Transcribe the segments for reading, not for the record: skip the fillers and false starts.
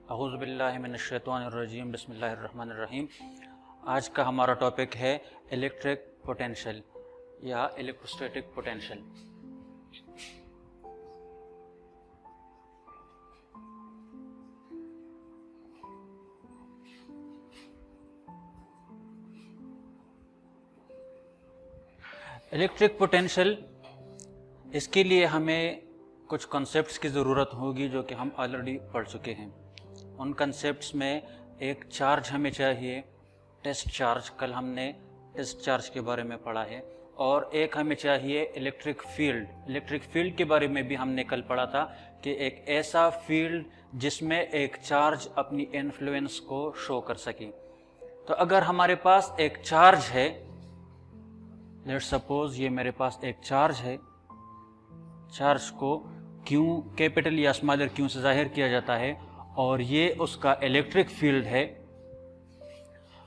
अऊज़ुबिल्लाहि मिनश्शैतानिर्रजीम बिस्मिल्लाहिर्रहमानिर्रहीम। आज का हमारा टॉपिक है इलेक्ट्रिक पोटेंशियल या इलेक्ट्रोस्टैटिक पोटेंशियल। इलेक्ट्रिक पोटेंशियल, इसके लिए हमें कुछ कॉन्सेप्ट्स की ज़रूरत होगी जो कि हम ऑलरेडी पढ़ चुके हैं। उन कॉन्सेप्ट्स में एक चार्ज हमें चाहिए, टेस्ट चार्ज, कल हमने टेस्ट चार्ज के बारे में पढ़ा है। और एक हमें चाहिए इलेक्ट्रिक फील्ड। इलेक्ट्रिक फील्ड के बारे में भी हमने कल पढ़ा था कि एक ऐसा फील्ड जिसमें एक चार्ज अपनी इन्फ्लुएंस को शो कर सके। तो अगर हमारे पास एक चार्ज है, लेट्स सपोज ये मेरे पास एक चार्ज है, चार्ज को क्यू, कैपिटल या स्मॉलर क्यू से जाहिर किया जाता है, और ये उसका इलेक्ट्रिक फील्ड है।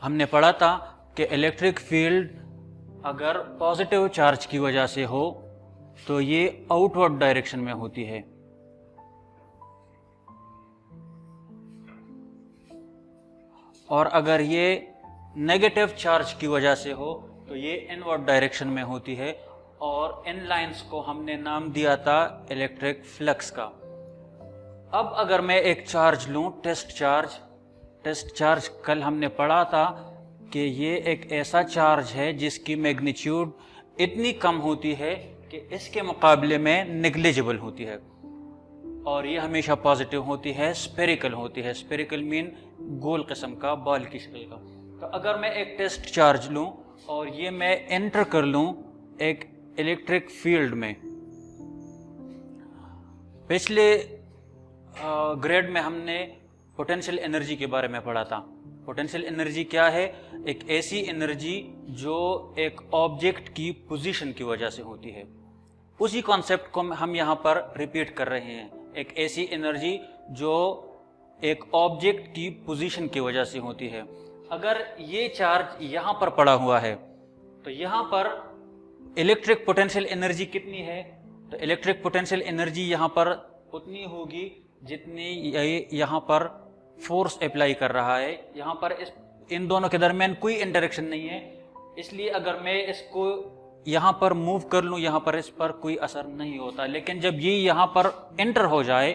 हमने पढ़ा था कि इलेक्ट्रिक फील्ड अगर पॉजिटिव चार्ज की वजह से हो तो ये आउटवर्ड डायरेक्शन में होती है, और अगर ये नेगेटिव चार्ज की वजह से हो तो ये इनवर्ड डायरेक्शन में होती है। और इन लाइंस को हमने नाम दिया था इलेक्ट्रिक फ्लक्स का। अब अगर मैं एक चार्ज लूं, टेस्ट चार्ज कल हमने पढ़ा था कि ये एक ऐसा चार्ज है जिसकी मैग्नीट्यूड इतनी कम होती है कि इसके मुकाबले में नेग्लिजिबल होती है, और ये हमेशा पॉजिटिव होती है, स्फेरिकल होती है। स्फेरिकल मीन गोल किस्म का, बॉल की शक्ल का। तो अगर मैं एक टेस्ट चार्ज लूं और ये मैं एंटर कर लूं एक इलेक्ट्रिक फील्ड में, पिछले ग्रेड में हमने पोटेंशियल एनर्जी के बारे में पढ़ा था। पोटेंशियल एनर्जी क्या है? एक ऐसी एनर्जी जो एक ऑब्जेक्ट की पोजीशन की वजह से होती है। उसी कॉन्सेप्ट को हम यहाँ पर रिपीट कर रहे हैं। एक ऐसी एनर्जी जो एक ऑब्जेक्ट की पोजीशन की वजह से होती है। अगर ये चार्ज यहाँ पर पड़ा हुआ है तो यहाँ पर इलेक्ट्रिक पोटेंशियल एनर्जी कितनी है? तो इलेक्ट्रिक पोटेंशियल एनर्जी यहाँ पर उतनी होगी जितनी यहाँ पर फोर्स अप्लाई कर रहा है। यहाँ पर इन दोनों के दरमियान कोई इंटरेक्शन नहीं है, इसलिए अगर मैं इसको यहाँ पर मूव कर लूँ, यहाँ पर इस पर कोई असर नहीं होता। लेकिन जब ये यहाँ पर एंटर हो जाए,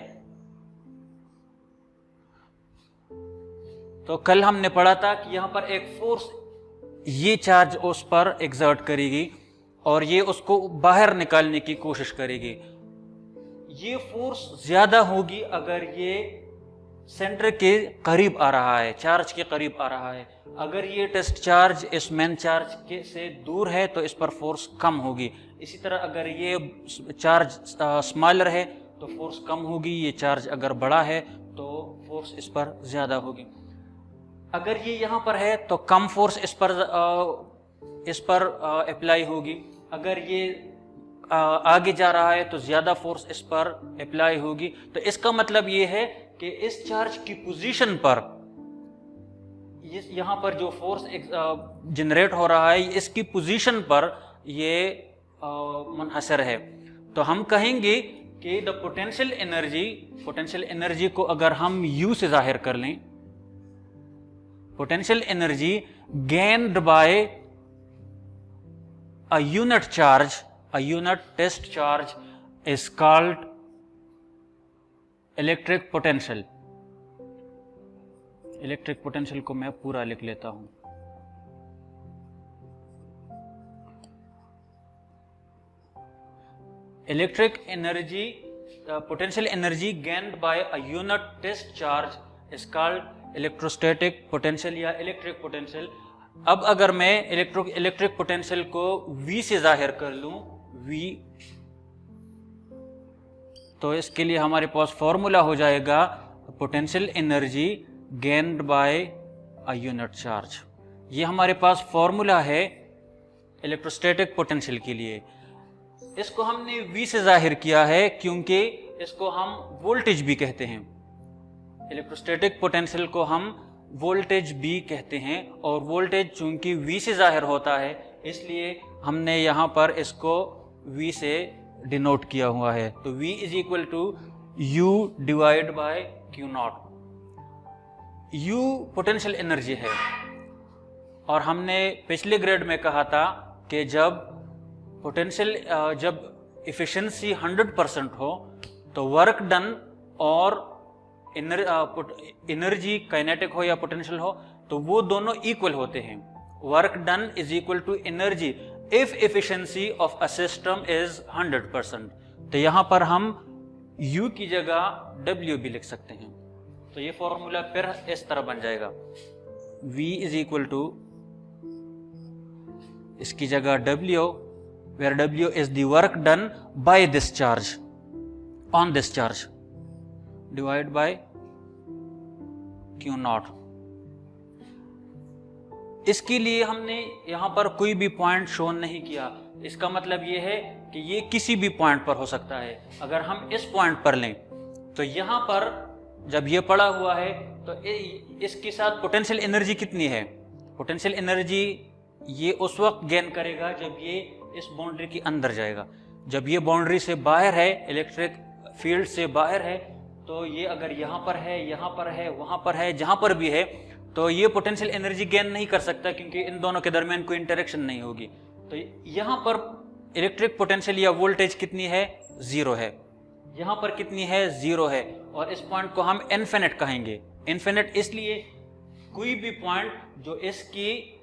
तो कल हमने पढ़ा था कि यहाँ पर एक फोर्स ये चार्ज उस पर एक्सर्ट करेगी और ये उसको बाहर निकालने की कोशिश करेगी। ये फोर्स ज्यादा होगी अगर ये सेंटर के करीब आ रहा है, चार्ज के करीब आ रहा है। अगर ये टेस्ट चार्ज इस मेन चार्ज के से दूर है तो इस पर फोर्स कम होगी। इसी तरह अगर ये चार्ज स्मॉलर है तो फोर्स कम होगी, ये चार्ज अगर बड़ा है तो फोर्स इस पर ज्यादा होगी। अगर ये यहाँ पर है तो कम फोर्स इस पर अप्लाई होगी। अगर ये आगे जा रहा है तो ज्यादा फोर्स इस पर अप्लाई होगी। तो इसका मतलब ये है कि इस चार्ज की पोजीशन पर यहाँ पर जो फोर्स जनरेट हो रहा है, इसकी पोजीशन पर ये मुनहसर है। तो हम कहेंगे कि द पोटेंशियल एनर्जी को अगर हम U से जाहिर कर लें, potential energy gained by a unit charge, a unit test charge is called electric potential. Electric potential को मैं पूरा लिख लेता हूं। Electric energy, potential energy gained by a unit test charge is called electrostatic potential या electric potential. अब अगर मैं इलेक्ट्रिक पोटेंशियल को V से जाहिर कर लूं, V, तो इसके लिए हमारे पास फॉर्मूला हो जाएगा potential energy gained by a unit charge. ये हमारे पास फॉर्मूला है इलेक्ट्रोस्टैटिक पोटेंशियल के लिए। इसको हमने V से जाहिर किया है क्योंकि इसको हम वोल्टेज भी कहते हैं। इलेक्ट्रोस्टैटिक पोटेंशियल को हम वोल्टेज भी कहते हैं, और वोल्टेज चूंकि V से जाहिर होता है इसलिए हमने यहाँ पर इसको V से डिनोट किया हुआ है। तो V is equal to U divide by Q nought. U potential energy है, और हमने पिछले ग्रेड में कहा था कि जब इफिशिएंसी 100% हो तो वर्क डन और एनर्जी काइनेटिक हो या पोटेंशियल हो तो वो दोनों इक्वल होते हैं। Work done is equal to energy if efficiency of a system is 100%। तो यहां पर हम U की जगह W भी लिख सकते हैं। तो ये फॉर्मूला फिर इस तरह बन जाएगा, V इज इक्वल टू इसकी जगह W, where W is the work done by this charge on this charge divided by Q naught। इसके लिए हमने यहां पर कोई भी पॉइंट शो नहीं किया। इसका मतलब यह है कि ये किसी भी पॉइंट पर हो सकता है। अगर हम इस पॉइंट पर लें तो यहां पर जब ये पड़ा हुआ है तो इसके साथ पोटेंशियल एनर्जी कितनी है? पोटेंशियल एनर्जी ये उस वक्त गेन करेगा जब ये इस बाउंड्री के अंदर जाएगा। जब ये बाउंड्री से बाहर है, इलेक्ट्रिक फील्ड से बाहर है, तो ये अगर यहाँ पर है, यहाँ पर है, वहाँ पर है, जहाँ पर भी है, तो ये पोटेंशियल एनर्जी गेन नहीं कर सकता क्योंकि इन दोनों के दरमियान कोई इंटरेक्शन नहीं होगी। तो यहाँ पर इलेक्ट्रिक पोटेंशियल या वोल्टेज कितनी है? 0 है। यहाँ पर कितनी है? 0 है। और इस पॉइंट को हम इन्फिनिट कहेंगे। इन्फिनिट इसलिए कोई भी पॉइंट जो इसकी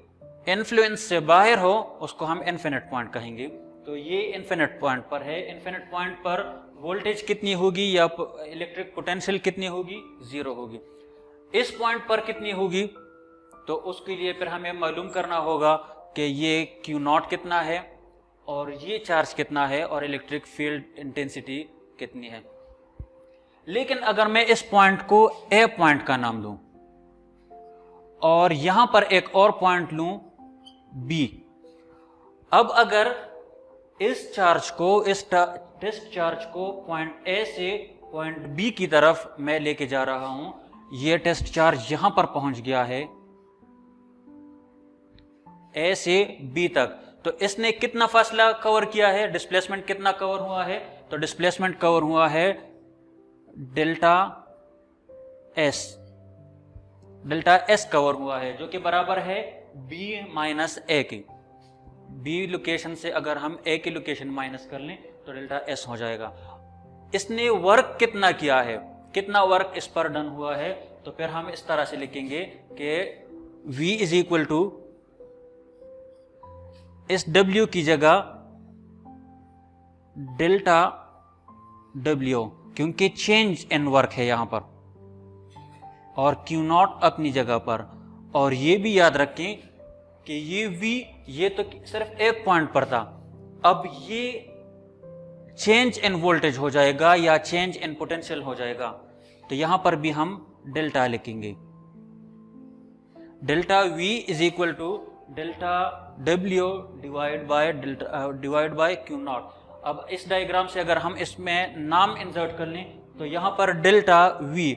इन्फ्लुएंस से बाहर हो उसको हम इन्फिनिट पॉइंट कहेंगे। तो ये इन्फिनिट पॉइंट पर है। इन्फिनिट पॉइंट पर वोल्टेज कितनी होगी या इलेक्ट्रिक पोटेंशियल कितनी होगी? 0 होगी। इस पॉइंट पर कितनी होगी? तो उसके लिए फिर हमें मालूम करना होगा कि ये Q नॉट कितना है और ये चार्ज कितना है और इलेक्ट्रिक फील्ड इंटेंसिटी कितनी है। लेकिन अगर मैं इस पॉइंट को A पॉइंट का नाम दूं और यहां पर एक और पॉइंट लूं B, अब अगर इस चार्ज को, इस टेस्ट चार्ज को पॉइंट A से पॉइंट B की तरफ मैं लेके जा रहा हूं, ये टेस्ट चार्ज यहां पर पहुंच गया है A से B तक, तो इसने कितना फासला कवर किया है? डिस्प्लेसमेंट कितना कवर हुआ है? तो डिस्प्लेसमेंट कवर हुआ है डेल्टा S कवर हुआ है, जो कि बराबर है B माइनस A की। B लोकेशन से अगर हम A की लोकेशन माइनस कर लें तो डेल्टा S हो जाएगा। इसने वर्क कितना किया है, कितना वर्क इस पर डन हुआ है? तो फिर हम इस तरह से लिखेंगे कि V इज इक्वल टू इस W की जगह डेल्टा W, क्योंकि चेंज इन वर्क है यहां पर, और Q नॉट अपनी जगह पर। और ये भी याद रखें कि ये V ये तो सिर्फ एक पॉइंट पर था, अब ये चेंज इन वोल्टेज हो जाएगा या चेंज इन पोटेंशियल हो जाएगा। तो यहां पर भी हम डेल्टा लिखेंगे। Delta V is equal to delta W divide by Q nought. अब इस डायग्राम से अगर हम इसमें नाम इंसर्ट कर लें तो यहां पर डेल्टा V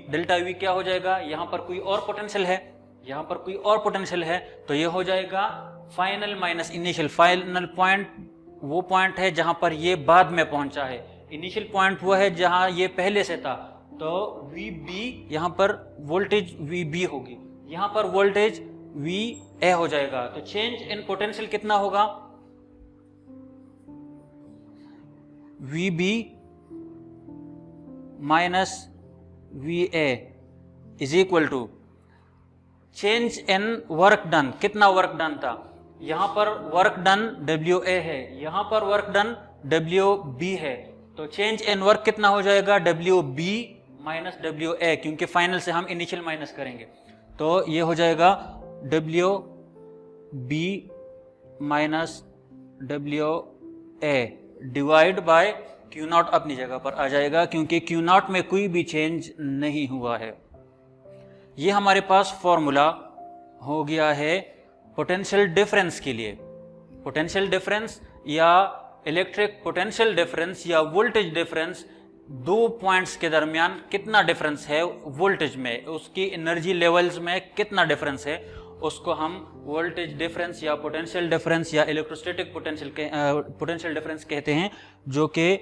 क्या हो जाएगा? यहां पर कोई और पोटेंशियल है, यहां पर कोई और पोटेंशियल है, तो ये हो जाएगा final minus initial. Final point वो पॉइंट है जहां पर ये बाद में पहुंचा है, इनिशियल पॉइंट वो है जहां ये पहले से था। तो VB यहां पर वोल्टेज VB होगी, यहां पर वोल्टेज VA हो जाएगा। तो चेंज इन पोटेंशियल कितना होगा? VB minus VA is equal to change in work done. कितना वर्क डन था? यहां पर वर्क डन WA है, यहां पर वर्क डन WB है, तो चेंज इन वर्क कितना हो जाएगा? WB माइनस WA, क्योंकि फाइनल से हम इनिशियल माइनस करेंगे। तो ये हो जाएगा WB minus WA divide by Q not अपनी जगह पर आ जाएगा, क्योंकि Q नॉट में कोई भी चेंज नहीं हुआ है। ये हमारे पास फॉर्मूला हो गया है पोटेंशियल डिफरेंस के लिए। पोटेंशियल डिफरेंस या इलेक्ट्रिक पोटेंशियल डिफरेंस या वोल्टेज डिफरेंस, दो पॉइंट्स के दरमियान कितना डिफरेंस है वोल्टेज में, उसकी एनर्जी लेवल्स में कितना डिफरेंस है, उसको हम वोल्टेज डिफरेंस या पोटेंशियल डिफरेंस या इलेक्ट्रोस्टैटिक पोटेंशियल डिफरेंस कहते हैं, जो कि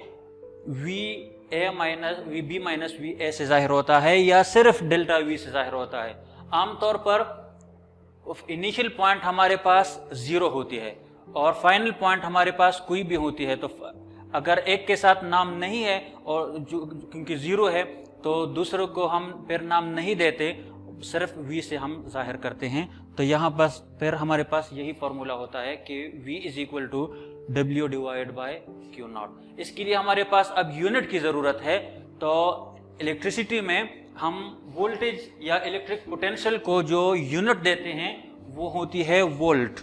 VB माइनस VA से जाहिर होता है या सिर्फ डेल्टा V से जाहिर होता है। आमतौर पर इनिशियल पॉइंट हमारे पास 0 होती है और फाइनल पॉइंट हमारे पास कोई भी होती है। तो अगर एक के साथ नाम नहीं है और जो क्योंकि 0 है तो दूसरों को हम फिर नाम नहीं देते, सिर्फ v से हम जाहिर करते हैं। तो यहाँ बस फिर हमारे पास यही फॉर्मूला होता है कि v is equal to W divide by Q nought. इसके लिए हमारे पास अब यूनिट की ज़रूरत है। तो इलेक्ट्रिसिटी में हम वोल्टेज या इलेक्ट्रिक पोटेंशियल को जो यूनिट देते हैं वो होती है वोल्ट।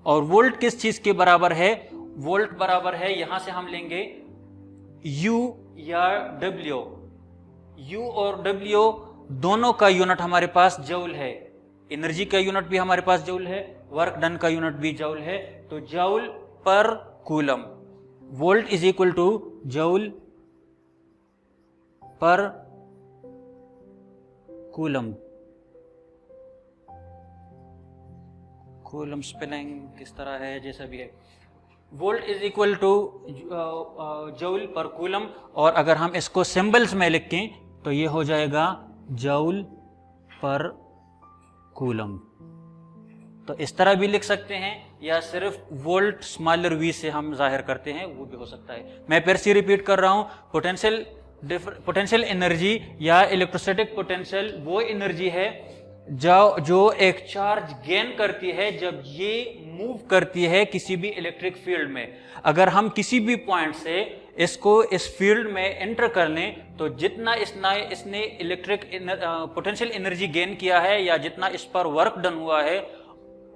और वोल्ट किस चीज के बराबर है? वोल्ट बराबर है, यहां से हम लेंगे U या W। U और W दोनों का यूनिट हमारे पास जूल है। एनर्जी का यूनिट भी हमारे पास जूल है, वर्क डन का यूनिट भी जूल है। तो जूल पर coulomb, volt is equal two joule पर कूलम। कूलम स्पेलिंग किस तरह है, जैसा भी है। Volt is equal two joule पर कूलम। और अगर हम इसको सिंबल्स में लिखें तो ये हो जाएगा जूल पर कूलम। तो इस तरह भी लिख सकते हैं या सिर्फ वोल्ट स्मॉलर v से हम जाहिर करते हैं, वो भी हो सकता है। मैं फिर से रिपीट कर रहा हूं, पोटेंशियल एनर्जी या इलेक्ट्रोस्टैटिक पोटेंशियल वो एनर्जी है जो एक चार्ज गेन करती है जब ये मूव करती है किसी भी इलेक्ट्रिक फील्ड में। अगर हम किसी भी पॉइंट से इसको इस फील्ड में एंटर कर लें तो जितना इसने इलेक्ट्रिक पोटेंशियल एनर्जी गेन किया है या जितना इस पर वर्क डन हुआ है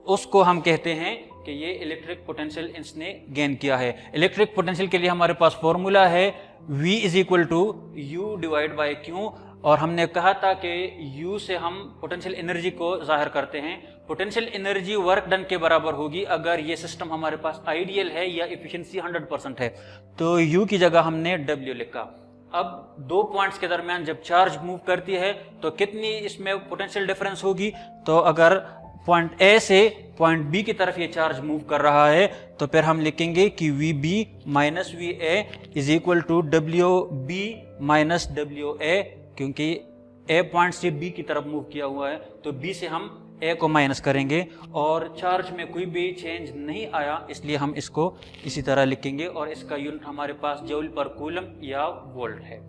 उसको हम कहते हैं कि ये इलेक्ट्रिक पोटेंशियल इसने गेन किया है। इलेक्ट्रिक पोटेंशियल के लिए हमारे पास फॉर्मूला है V is equal to U divide by Q। और हमने कहा था कि U से हम पोटेंशियल एनर्जी को जाहिर करते हैं। पोटेंशियल एनर्जी वर्क डन के बराबर होगी अगर ये सिस्टम हमारे पास आइडियल है या इफिशिएंसी 100% है। तो U की जगह हमने W लिखा। अब दो पॉइंट्स के दरमियान जब चार्ज मूव करती है तो कितनी इसमें पोटेंशियल डिफरेंस होगी? तो अगर पॉइंट A से पॉइंट B की तरफ ये चार्ज मूव कर रहा है तो फिर हम लिखेंगे कि VB minus VA is equal to WB minus WA, क्योंकि A पॉइंट से B की तरफ मूव किया हुआ है तो B से हम A को माइनस करेंगे और चार्ज में कोई भी चेंज नहीं आया, इसलिए हम इसको इसी तरह लिखेंगे और इसका यूनिट हमारे पास जूल पर कूलम या वोल्ट है।